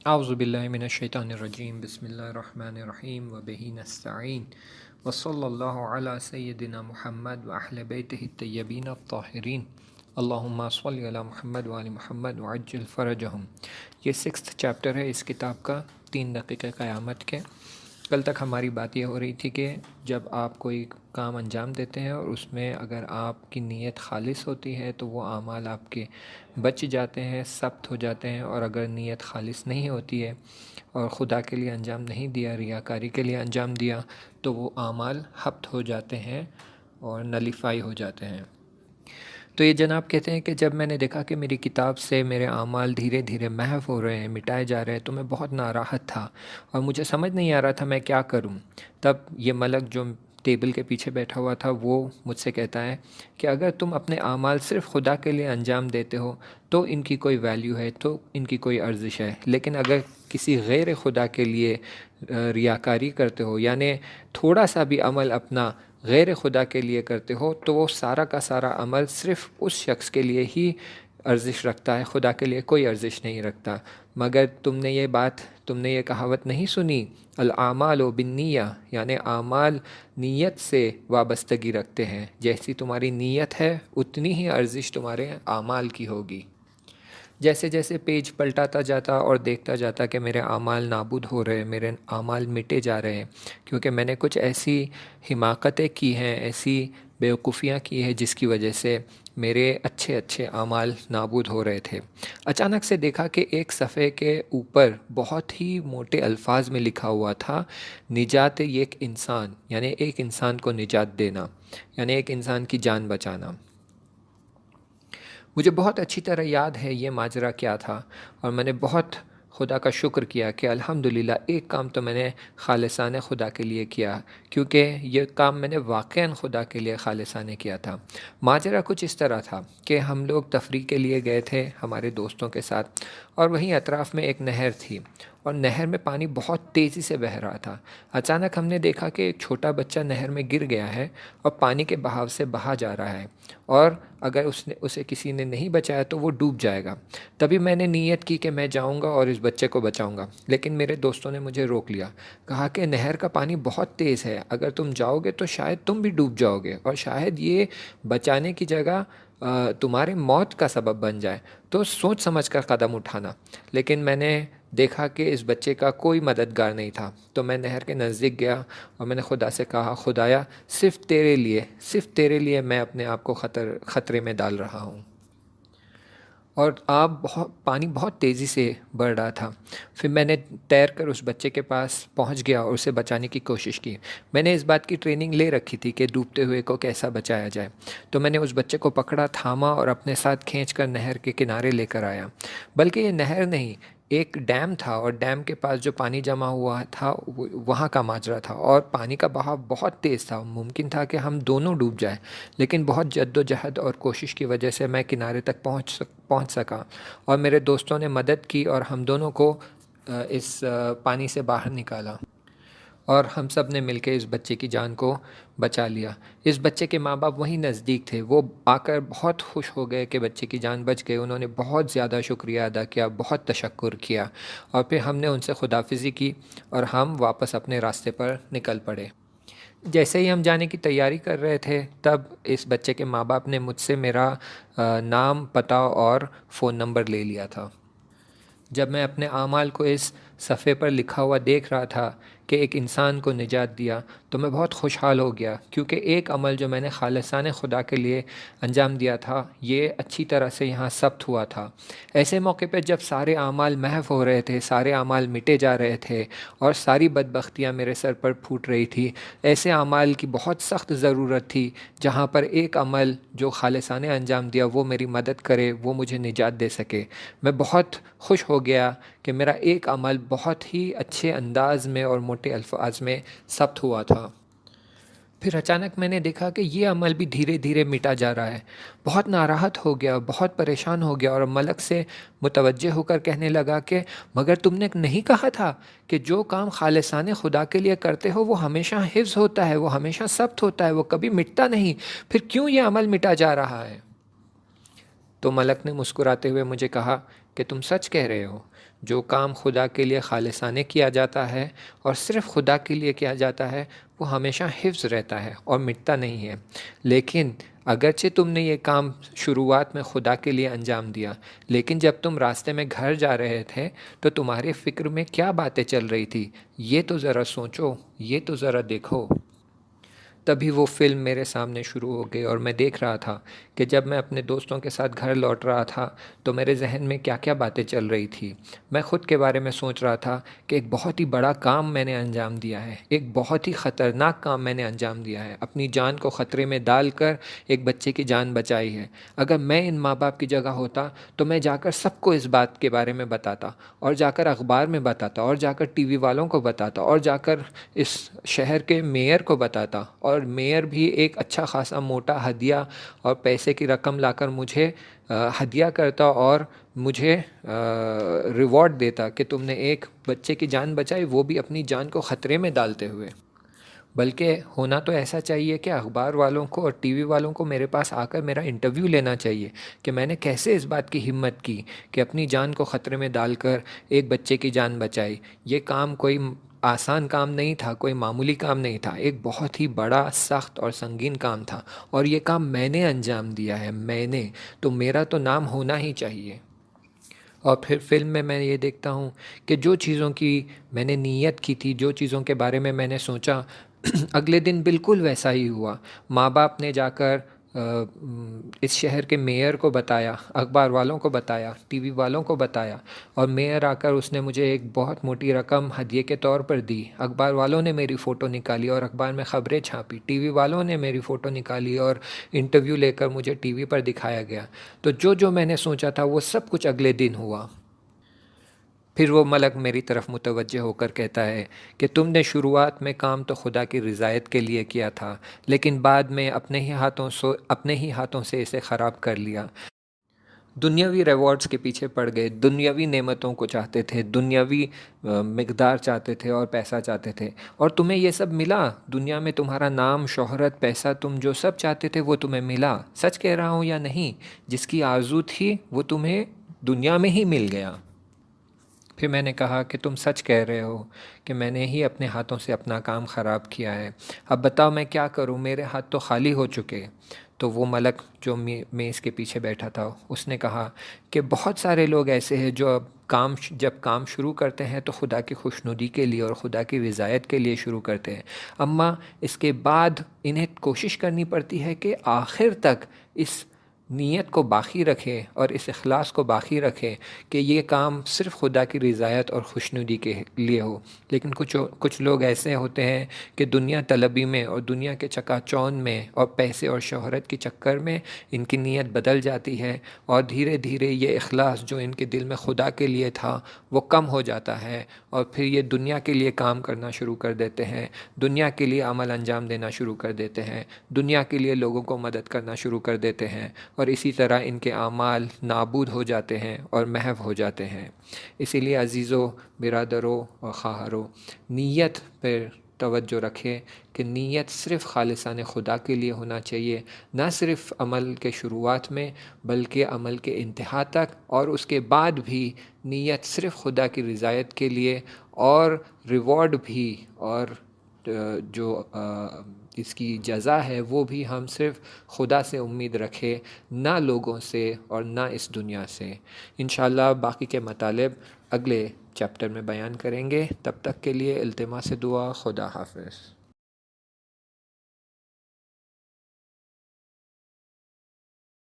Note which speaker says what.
Speaker 1: اعوذ باللہ من الشیطان الرجیم بسم اللہ الرحمن الرحیم وبہ نستعین وصلی اللہ علی سیدنا محمد واہل بیتہ الطیبین الطاہرین اللہم صلی علی محمد وآل محمد وعجل فرجہم۔ یہ 6th چیپٹر ہے اس کتاب کا، 3 دقیقہ قیامت کے۔ کل تک ہماری بات یہ ہو رہی تھی کہ جب آپ کوئی کام انجام دیتے ہیں اور اس میں اگر آپ کی نیت خالص ہوتی ہے تو وہ اعمال آپ کے بچ جاتے ہیں، ثبت ہو جاتے ہیں، اور اگر نیت خالص نہیں ہوتی ہے اور خدا کے لیے انجام نہیں دیا، ریاکاری کے لیے انجام دیا، تو وہ اعمال حبط ہو جاتے ہیں اور نلیفائی ہو جاتے ہیں۔ تو یہ جناب کہتے ہیں کہ جب میں نے دیکھا کہ میری کتاب سے میرے اعمال دھیرے دھیرے محو ہو رہے ہیں، مٹائے جا رہے ہیں، تو میں بہت ناراحت تھا اور مجھے سمجھ نہیں آ رہا تھا میں کیا کروں۔ تب یہ ملک جو ٹیبل کے پیچھے بیٹھا ہوا تھا وہ مجھ سے کہتا ہے کہ اگر تم اپنے اعمال صرف خدا کے لیے انجام دیتے ہو تو ان کی کوئی ویلیو ہے، تو ان کی کوئی ارزش ہے، لیکن اگر کسی غیر خدا کے لیے ریاکاری کرتے ہو، یعنی تھوڑا سا بھی عمل اپنا غیر خدا کے لیے کرتے ہو، تو وہ سارا کا سارا عمل صرف اس شخص کے لیے ہی ارزش رکھتا ہے، خدا کے لیے کوئی ارزش نہیں رکھتا۔ مگر تم نے یہ کہاوت نہیں سنی، الاعمال بالنیہ، یعنی اعمال نیت سے وابستگی رکھتے ہیں، جیسی تمہاری نیت ہے اتنی ہی ارزش تمہارے اعمال کی ہوگی۔ جیسے جیسے پیج پلٹاتا جاتا اور دیکھتا جاتا کہ میرے اعمال نابود ہو رہے، میرے اعمال مٹے جا رہے ہیں، کیونکہ میں نے کچھ ایسی حماقتیں کی ہیں، ایسی بیوقوفیاں کی ہیں جس کی وجہ سے میرے اچھے اچھے اعمال نابود ہو رہے تھے۔ اچانک سے دیکھا کہ ایک صفحے کے اوپر بہت ہی موٹے الفاظ میں لکھا ہوا تھا، نجات ایک انسان، یعنی ایک انسان کو نجات دینا، یعنی ایک انسان کی جان بچانا۔ مجھے بہت اچھی طرح یاد ہے یہ ماجرا کیا تھا، اور میں نے بہت خدا کا شکر کیا کہ الحمدللہ ایک کام تو میں نے خالصانہ خدا کے لیے کیا، کیونکہ یہ کام میں نے واقعاً خدا کے لیے خالصانہ کیا تھا۔ ماجرا کچھ اس طرح تھا کہ ہم لوگ تفریح کے لیے گئے تھے ہمارے دوستوں کے ساتھ، اور وہیں اطراف میں ایک نہر تھی، اور نہر میں پانی بہت تیزی سے بہہ رہا تھا۔ اچانک ہم نے دیکھا کہ ایک چھوٹا بچہ نہر میں گر گیا ہے اور پانی کے بہاؤ سے بہا جا رہا ہے، اور اگر اسے کسی نے نہیں بچایا تو وہ ڈوب جائے گا۔ تبھی میں نے نیت کی کہ میں جاؤں گا اور اس بچے کو بچاؤں گا، لیکن میرے دوستوں نے مجھے روک لیا، کہا کہ نہر کا پانی بہت تیز ہے، اگر تم جاؤ گے تو شاید تم بھی ڈوب جاؤ گے، اور شاید یہ بچانے کی جگہ تمہارے موت کا سبب بن جائے، تو سوچ سمجھ کر قدم اٹھانا۔ لیکن میں نے دیکھا کہ اس بچے کا کوئی مددگار نہیں تھا، تو میں نہر کے نزدیک گیا اور میں نے خدا سے کہا، خدایا صرف تیرے لیے میں اپنے آپ کو خطرے میں ڈال رہا ہوں۔ اور پانی بہت تیزی سے بڑھ رہا تھا۔ پھر میں نے تیر کر اس بچے کے پاس پہنچ گیا اور اسے بچانے کی کوشش کی۔ میں نے اس بات کی ٹریننگ لے رکھی تھی کہ ڈوبتے ہوئے کو کیسا بچایا جائے، تو میں نے اس بچے کو پکڑا، تھاما اور اپنے ساتھ کھینچ کر نہر کے کنارے لے کر آیا۔ بلکہ یہ نہر نہیں، ایک ڈیم تھا، اور ڈیم کے پاس جو پانی جمع ہوا تھا وہاں کا ماجرا تھا، اور پانی کا بہاؤ بہت تیز تھا، ممکن تھا کہ ہم دونوں ڈوب جائیں، لیکن بہت جد و جہد اور کوشش کی وجہ سے میں کنارے تک پہنچ سکا، اور میرے دوستوں نے مدد کی اور ہم دونوں کو اس پانی سے باہر نکالا، اور ہم سب نے مل کے اس بچے کی جان کو بچا لیا۔ اس بچے کے ماں باپ وہیں نزدیک تھے، وہ آ کر بہت خوش ہو گئے کہ بچے کی جان بچ گئی، انہوں نے بہت زیادہ شکریہ ادا کیا، بہت تشکر کیا، اور پھر ہم نے ان سے خداحافظی کی اور ہم واپس اپنے راستے پر نکل پڑے۔ جیسے ہی ہم جانے کی تیاری کر رہے تھے، تب اس بچے کے ماں باپ نے مجھ سے میرا نام، پتہ اور فون نمبر لے لیا تھا۔ جب میں اپنے اعمال کو اس صفحے پر لکھا ہوا دیکھ رہا تھا کہ ایک انسان کو نجات دیا، تو میں بہت خوشحال ہو گیا، کیونکہ ایک عمل جو میں نے خالصانہ خدا کے لیے انجام دیا تھا یہ اچھی طرح سے یہاں ثبت ہوا تھا۔ ایسے موقع پہ جب سارے اعمال محو ہو رہے تھے، سارے اعمال مٹے جا رہے تھے اور ساری بدبختیاں میرے سر پر پھوٹ رہی تھی، ایسے اعمال کی بہت سخت ضرورت تھی جہاں پر ایک عمل جو خالصانہ انجام دیا وہ میری مدد کرے، وہ مجھے نجات دے سکے۔ میں بہت خوش ہو گیا کہ میرا ایک عمل بہت ہی اچھے انداز میں اور موٹے الفاظ میں ثبت ہوا تھا۔ پھر اچانک میں نے دیکھا کہ یہ عمل بھی دھیرے دھیرے مٹا جا رہا ہے۔ بہت ناراحت ہو گیا، بہت پریشان ہو گیا، اور ملک سے متوجہ ہو کر کہنے لگا کہ مگر تم نے نہیں کہا تھا کہ جو کام خالصانہ خدا کے لیے کرتے ہو وہ ہمیشہ حفظ ہوتا ہے، وہ ہمیشہ ثبت ہوتا ہے، وہ کبھی مٹتا نہیں، پھر کیوں یہ عمل مٹا جا رہا ہے؟ تو ملک نے مسکراتے ہوئے مجھے کہا کہ تم سچ کہہ رہے ہو، جو کام خدا کے لیے خالصانہ کیا جاتا ہے اور صرف خدا کے لیے کیا جاتا ہے وہ ہمیشہ حفظ رہتا ہے اور مٹتا نہیں ہے۔ لیکن اگرچہ تم نے یہ کام شروعات میں خدا کے لیے انجام دیا، لیکن جب تم راستے میں گھر جا رہے تھے تو تمہارے فکر میں کیا باتیں چل رہی تھی، یہ تو ذرا سوچو، یہ تو ذرا دیکھو۔ تبھی وہ فلم میرے سامنے شروع ہو گئی اور میں دیکھ رہا تھا کہ جب میں اپنے دوستوں کے ساتھ گھر لوٹ رہا تھا تو میرے ذہن میں کیا کیا باتیں چل رہی تھی۔ میں خود کے بارے میں سوچ رہا تھا کہ ایک بہت ہی بڑا کام میں نے انجام دیا ہے، ایک بہت ہی خطرناک کام میں نے انجام دیا ہے، اپنی جان کو خطرے میں ڈال کر ایک بچے کی جان بچائی ہے۔ اگر میں ان ماں باپ کی جگہ ہوتا تو میں جا کر سب کو اس بات کے بارے میں بتاتا، اور جا کر اخبار میں بتاتا، اور جا کر ٹی وی والوں کو بتاتا، اور جا کر اس شہر کے میئر کو بتاتا، اور میئر بھی ایک اچھا خاصا موٹا ہدیہ اور پیسے کی رقم لا کر مجھے ہدیہ کرتا اور مجھے ریوارڈ دیتا کہ تم نے ایک بچے کی جان بچائی، وہ بھی اپنی جان کو خطرے میں ڈالتے ہوئے۔ بلکہ ہونا تو ایسا چاہیے کہ اخبار والوں کو اور ٹی وی والوں کو میرے پاس آ کر میرا انٹرویو لینا چاہیے کہ میں نے کیسے اس بات کی ہمت کی کہ اپنی جان کو خطرے میں ڈال کر ایک بچے کی جان بچائی۔ یہ کام کوئی آسان کام نہیں تھا، کوئی معمولی کام نہیں تھا، ایک بہت ہی بڑا، سخت اور سنگین کام تھا، اور یہ کام میں نے انجام دیا ہے، میں نے، تو میرا تو نام ہونا ہی چاہیے۔ اور پھر فلم میں یہ دیکھتا ہوں کہ جو چیزوں کی میں نے نیت کی تھی، جو چیزوں کے بارے میں نے سوچا، اگلے دن بالکل ویسا ہی ہوا۔ ماں باپ نے جا کر اس شہر کے میئر کو بتایا، اخبار والوں کو بتایا، ٹی وی والوں کو بتایا، اور میئر آ کر اس نے مجھے ایک بہت موٹی رقم ہدیے کے طور پر دی۔ اخبار والوں نے میری فوٹو نکالی اور اخبار میں خبریں چھاپی، ٹی وی والوں نے میری فوٹو نکالی اور انٹرویو لے کر مجھے ٹی وی پر دکھایا گیا۔ تو جو میں نے سوچا تھا وہ سب کچھ اگلے دن ہوا۔ پھر وہ ملک میری طرف متوجہ ہو کر کہتا ہے کہ تم نے شروعات میں کام تو خدا کی رضایت کے لیے کیا تھا، لیکن بعد میں اپنے ہی ہاتھوں سے اسے خراب کر لیا۔ دنیاوی ریوارڈز کے پیچھے پڑ گئے، دنیاوی نعمتوں کو چاہتے تھے، دنیاوی مقدار چاہتے تھے اور پیسہ چاہتے تھے، اور تمہیں یہ سب ملا۔ دنیا میں تمہارا نام، شہرت، پیسہ، تم جو سب چاہتے تھے وہ تمہیں ملا۔ سچ کہہ رہا ہوں یا نہیں؟ جس کی آرزو تھی وہ تمہیں دنیا میں ہی مل گیا۔ پھر میں نے کہا کہ تم سچ کہہ رہے ہو کہ میں نے ہی اپنے ہاتھوں سے اپنا کام خراب کیا ہے، اب بتاؤ میں کیا کروں، میرے ہاتھ تو خالی ہو چکے۔ تو وہ ملک جو میز کے پیچھے بیٹھا تھا اس نے کہا کہ بہت سارے لوگ ایسے ہیں جو جب کام شروع کرتے ہیں تو خدا کی خوشنودی کے لیے اور خدا کی رضایت کے لیے شروع کرتے ہیں، اما اس کے بعد انہیں کوشش کرنی پڑتی ہے کہ آخر تک اس نیت کو باقی رکھے اور اس اخلاص کو باقی رکھے کہ یہ کام صرف خدا کی رضایت اور خوشنودی کے لیے ہو۔ لیکن کچھ لوگ ایسے ہوتے ہیں کہ دنیا طلبی میں اور دنیا کے چکا چوند میں اور پیسے اور شہرت کے چکر میں ان کی نیت بدل جاتی ہے، اور دھیرے دھیرے یہ اخلاص جو ان کے دل میں خدا کے لیے تھا وہ کم ہو جاتا ہے، اور پھر یہ دنیا کے لیے کام کرنا شروع کر دیتے ہیں، دنیا کے لیے عمل انجام دینا شروع کر دیتے ہیں، دنیا کے لیے لوگوں کو مدد کرنا شروع کر دیتے ہیں، اور اسی طرح ان کے اعمال نابود ہو جاتے ہیں اور محو ہو جاتے ہیں۔ اسی لیے عزیزو، برادرو اور خواہرو، نیت پر توجہ رکھے کہ نیت صرف خالصانہ خدا کے لیے ہونا چاہیے، نہ صرف عمل کے شروعات میں بلکہ عمل کے انتہا تک، اور اس کے بعد بھی نیت صرف خدا کی رضایت کے لیے، اور ریوارڈ بھی، اور جو اس کی جزا ہے وہ بھی ہم صرف خدا سے امید رکھے، نہ لوگوں سے اور نہ اس دنیا سے۔ انشاءاللہ باقی کے مطالب اگلے چیپٹر میں بیان کریں گے، تب تک کے لیے التماس دعا، خدا حافظ۔